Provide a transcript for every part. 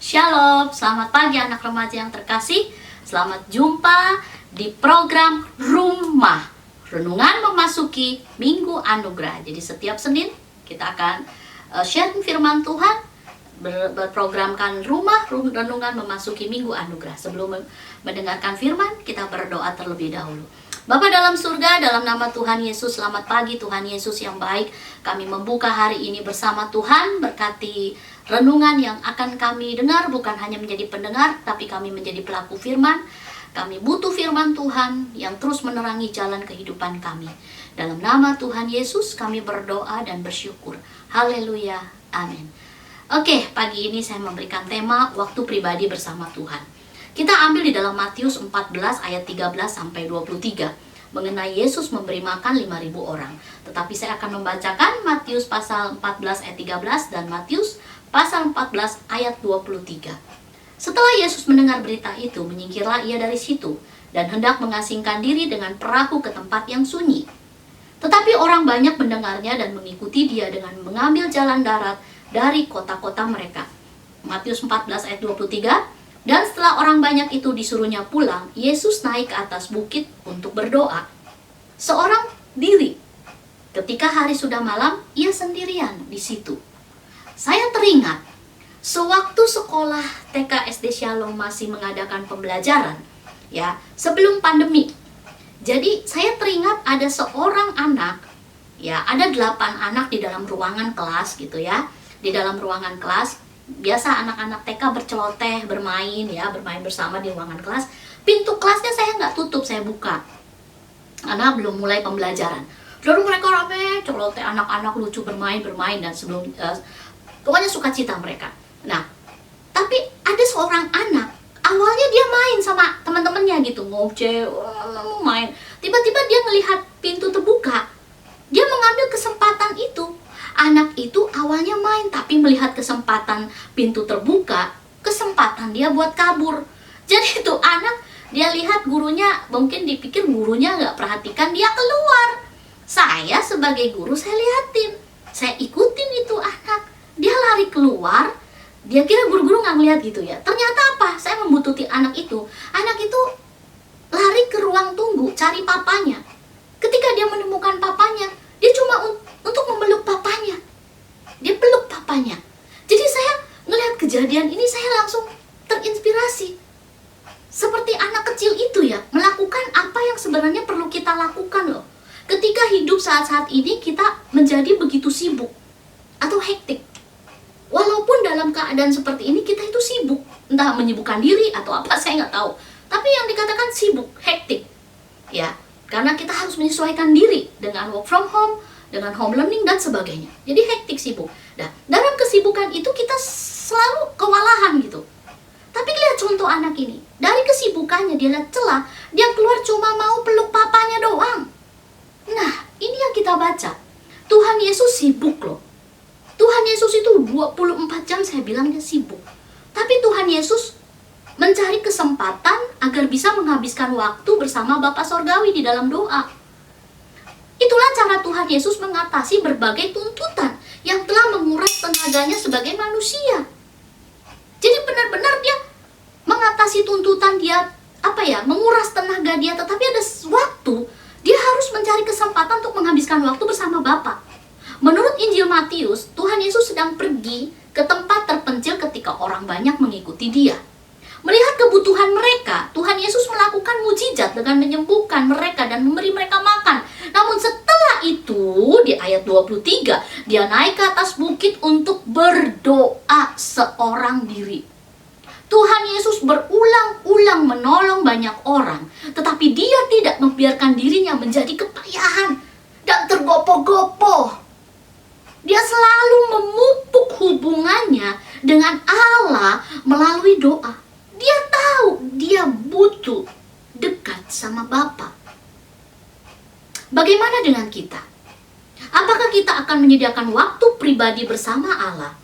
Shalom, selamat pagi anak remaja yang terkasih. Selamat jumpa di program Rumah Renungan memasuki Minggu Anugerah. Jadi setiap Senin kita akan sharing firman Tuhan, berprogramkan Rumah Renungan memasuki Minggu Anugerah. Sebelum mendengarkan firman, kita berdoa terlebih dahulu. Bapa dalam surga, dalam nama Tuhan Yesus, selamat pagi Tuhan Yesus yang baik. Kami membuka hari ini bersama Tuhan, berkati renungan yang akan kami dengar, bukan hanya menjadi pendengar, tapi kami menjadi pelaku firman. Kami butuh firman Tuhan yang terus menerangi jalan kehidupan kami. Dalam nama Tuhan Yesus kami berdoa dan bersyukur. Haleluya, amin. Oke, pagi ini saya memberikan tema waktu pribadi bersama Tuhan. Kita ambil di dalam Matius 14 ayat 13 sampai 23 mengenai Yesus memberi makan 5.000 orang. Tetapi saya akan membacakan Matius pasal 14 ayat 13 dan Matius pasal 14 ayat 23. Setelah Yesus mendengar berita itu, menyingkirlah ia dari situ dan hendak mengasingkan diri dengan perahu ke tempat yang sunyi. Tetapi orang banyak mendengarnya dan mengikuti dia dengan mengambil jalan darat dari kota-kota mereka. Matius 14 ayat 23. Dan setelah orang banyak itu disuruhnya pulang, Yesus naik ke atas bukit untuk berdoa seorang diri. Ketika hari sudah malam, ia sendirian di situ. Saya teringat, sewaktu sekolah TK SD Shalom masih mengadakan pembelajaran, ya, sebelum pandemi. Jadi saya teringat ada seorang anak, ya, ada 8 anak di dalam ruangan kelas gitu ya. Di dalam ruangan kelas, biasa anak-anak TK berceloteh, bermain ya, bermain bersama di ruangan kelas. Pintu kelasnya saya nggak tutup, saya buka. Karena belum mulai pembelajaran. Lalu mereka rame, celoteh, anak-anak lucu bermain dan sebelum pokoknya sukacita mereka. Nah, tapi ada seorang anak, awalnya dia main sama teman-temannya gitu, ngoceh, main. Tiba-tiba dia ngelihat pintu terbuka. Dia mengambil kesempatan itu. Anak itu awalnya main, tapi melihat kesempatan pintu terbuka, kesempatan dia buat kabur. Jadi itu anak, dia lihat gurunya, mungkin dipikir gurunya nggak perhatikan, dia keluar. Saya sebagai guru, saya liatin, saya ikutin itu anak. Dia lari keluar, dia kira guru-guru nggak ngeliat gitu ya. Ternyata apa? Saya membutuhkan anak itu. Anak itu lari ke ruang tunggu, cari papanya. Ketika dia menemukan papanya, dia cuma untuk memeluk papanya. Dia peluk papanya. Jadi saya ngelihat kejadian ini, saya langsung terinspirasi. Seperti anak kecil itu ya, melakukan apa yang sebenarnya perlu kita lakukan loh. Ketika hidup saat-saat ini kita menjadi begitu sibuk atau hektik. Walaupun dalam keadaan seperti ini kita itu sibuk, entah menyibukkan diri atau apa, saya nggak tahu. Tapi yang dikatakan sibuk, hektik, ya, karena kita harus menyesuaikan diri dengan work from home, dengan home learning dan sebagainya. Jadi hektik, sibuk. Nah, dalam kesibukan itu kita selalu kewalahan gitu. Tapi lihat contoh anak ini, dari kesibukannya dia lihat celah, dia keluar cuma mau peluk papanya doang. Nah, ini yang kita baca. Tuhan Yesus sibuk loh. Tuhan Yesus itu 24 jam saya bilang dia sibuk. Tapi Tuhan Yesus mencari kesempatan agar bisa menghabiskan waktu bersama Bapa Sorgawi di dalam doa. Itulah cara Tuhan Yesus mengatasi berbagai tuntutan yang telah menguras tenaganya sebagai manusia. Jadi benar-benar dia mengatasi tuntutan dia, menguras tenaga dia, tetapi ada waktu dia harus mencari kesempatan untuk menghabiskan waktu bersama Bapa. Menurut Injil Matius, Tuhan Yesus sedang pergi ke tempat terpencil ketika orang banyak mengikuti dia. Melihat kebutuhan mereka, Tuhan Yesus melakukan mujizat dengan menyembuhkan mereka dan memberi mereka makan. Namun setelah itu, di ayat 23, dia naik ke atas bukit untuk berdoa seorang diri. Tuhan Yesus berulang-ulang menolong banyak orang, tetapi dia tidak membiarkan dirinya menjadi kepayahan dan tergopoh-gopoh. Dia selalu memupuk hubungannya dengan Allah melalui doa. Dia tahu dia butuh dekat sama Bapa. Bagaimana dengan kita? Apakah kita akan menyediakan waktu pribadi bersama Allah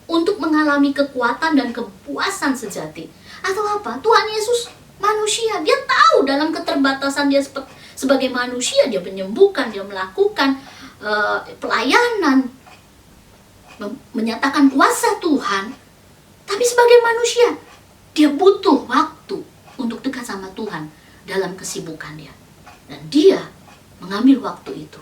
untuk mengalami kekuatan dan kepuasan sejati? Atau apa? Tuhan Yesus manusia, dia tahu dalam keterbatasan dia sebagai manusia, dia menyembuhkan, dia melakukan pelayanan, menyatakan kuasa Tuhan. Tapi sebagai manusia, dia butuh waktu untuk dekat sama Tuhan dalam kesibukan dia. Dan dia mengambil waktu itu.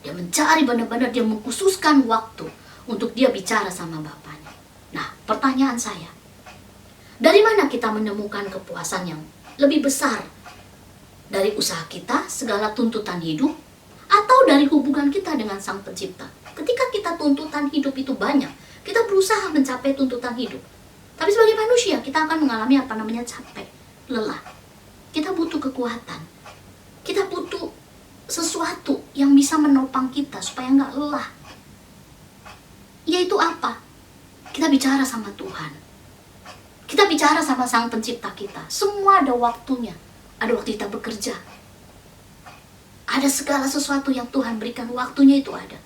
Dia mencari benar-benar, dia mengkhususkan waktu untuk dia bicara sama Bapaknya. Nah, pertanyaan saya, dari mana kita menemukan kepuasan yang lebih besar? Dari usaha kita, segala tuntutan hidup, atau dari hubungan kita dengan Sang Pencipta? Ketika kita tuntutan hidup itu banyak, kita berusaha mencapai tuntutan hidup. Tapi sebagai manusia, kita akan mengalami capek, lelah. Kita butuh kekuatan. Kita butuh sesuatu yang bisa menopang kita supaya nggak lelah. Yaitu apa? Kita bicara sama Tuhan. Kita bicara sama Sang Pencipta kita. Semua ada waktunya. Ada waktu kita bekerja. Ada segala sesuatu yang Tuhan berikan, waktunya itu ada.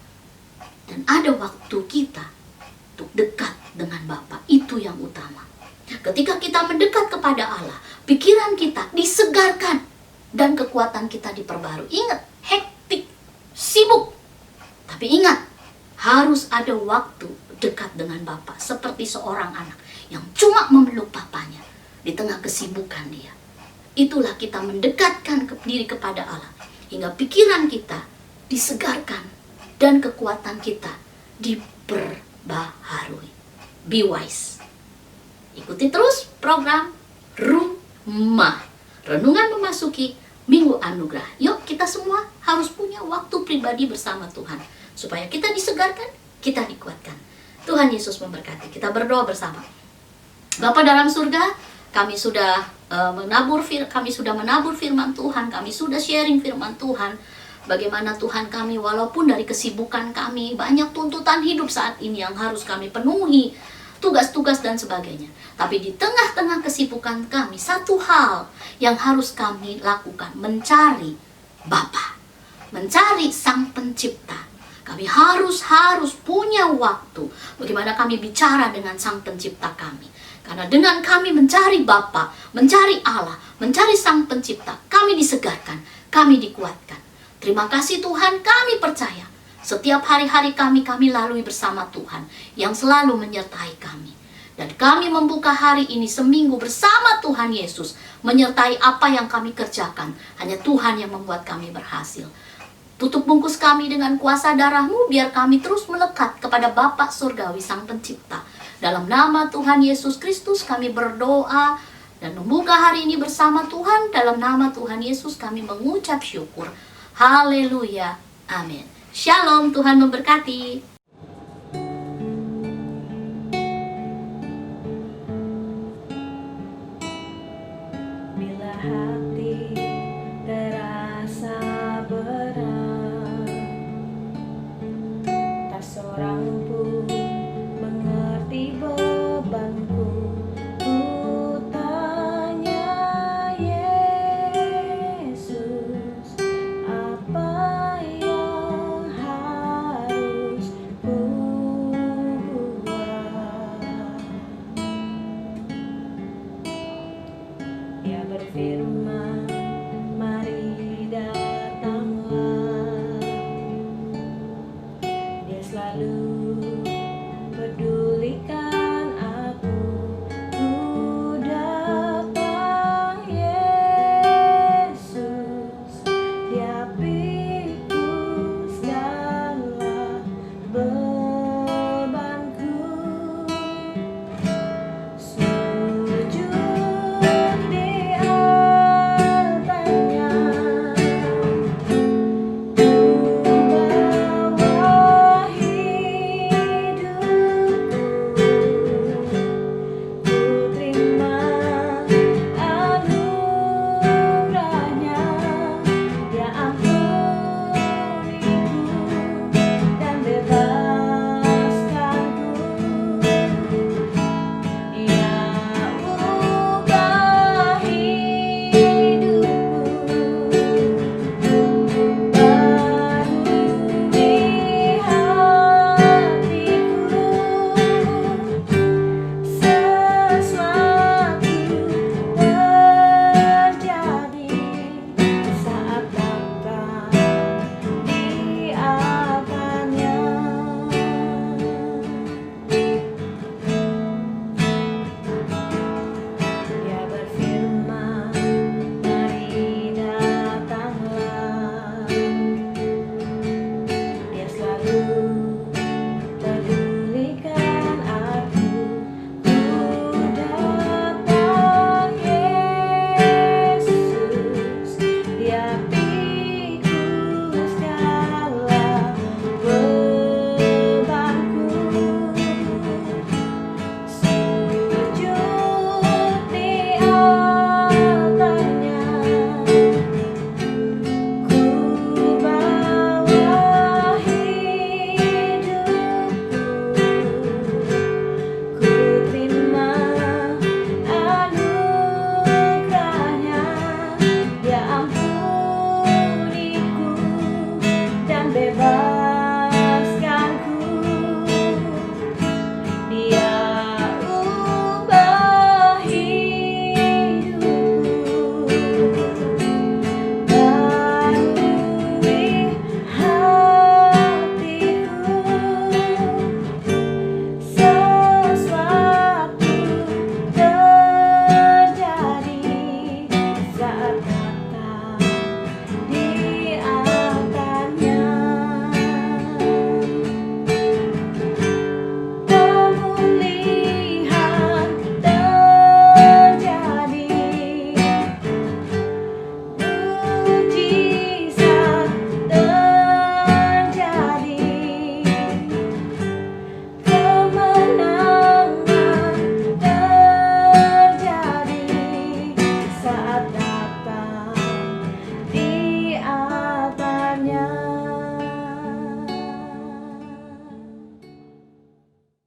Dan ada waktu kita untuk dekat dengan Bapa. Itu yang utama. Ketika kita mendekat kepada Allah, pikiran kita disegarkan dan kekuatan kita diperbarui. Ingat, hektik, sibuk. Tapi ingat, harus ada waktu dekat dengan Bapa. Seperti seorang anak yang cuma memeluk papanya di tengah kesibukan dia. Itulah kita mendekatkan diri kepada Allah. Hingga pikiran kita disegarkan dan kekuatan kita diperbaharui. Be wise. Ikuti terus program Rumah. Renungan memasuki Minggu Anugerah. Yuk, kita semua harus punya waktu pribadi bersama Tuhan. Supaya kita disegarkan, kita dikuatkan. Tuhan Yesus memberkati. Kita berdoa bersama. Bapa dalam surga, kami sudah menabur firman Tuhan. Kami sudah sharing firman Tuhan. Bagaimana Tuhan kami, walaupun dari kesibukan kami, banyak tuntutan hidup saat ini yang harus kami penuhi. Tugas-tugas dan sebagainya. Tapi di tengah-tengah kesibukan kami, satu hal yang harus kami lakukan, mencari Bapa, mencari Sang Pencipta. Kami harus punya waktu. Bagaimana kami bicara dengan Sang Pencipta kami. Karena dengan kami mencari Bapa, mencari Allah, mencari Sang Pencipta, kami disegarkan, kami dikuatkan. Terima kasih Tuhan, kami percaya. Setiap hari-hari kami lalui bersama Tuhan yang selalu menyertai kami. Dan kami membuka hari ini seminggu bersama Tuhan Yesus, menyertai apa yang kami kerjakan. Hanya Tuhan yang membuat kami berhasil. Tutup bungkus kami dengan kuasa darah-Mu, biar kami terus melekat kepada Bapa Surgawi Sang Pencipta. Dalam nama Tuhan Yesus Kristus kami berdoa dan membuka hari ini bersama Tuhan. Dalam nama Tuhan Yesus kami mengucap syukur. Haleluya. Amin. Shalom, Tuhan memberkati.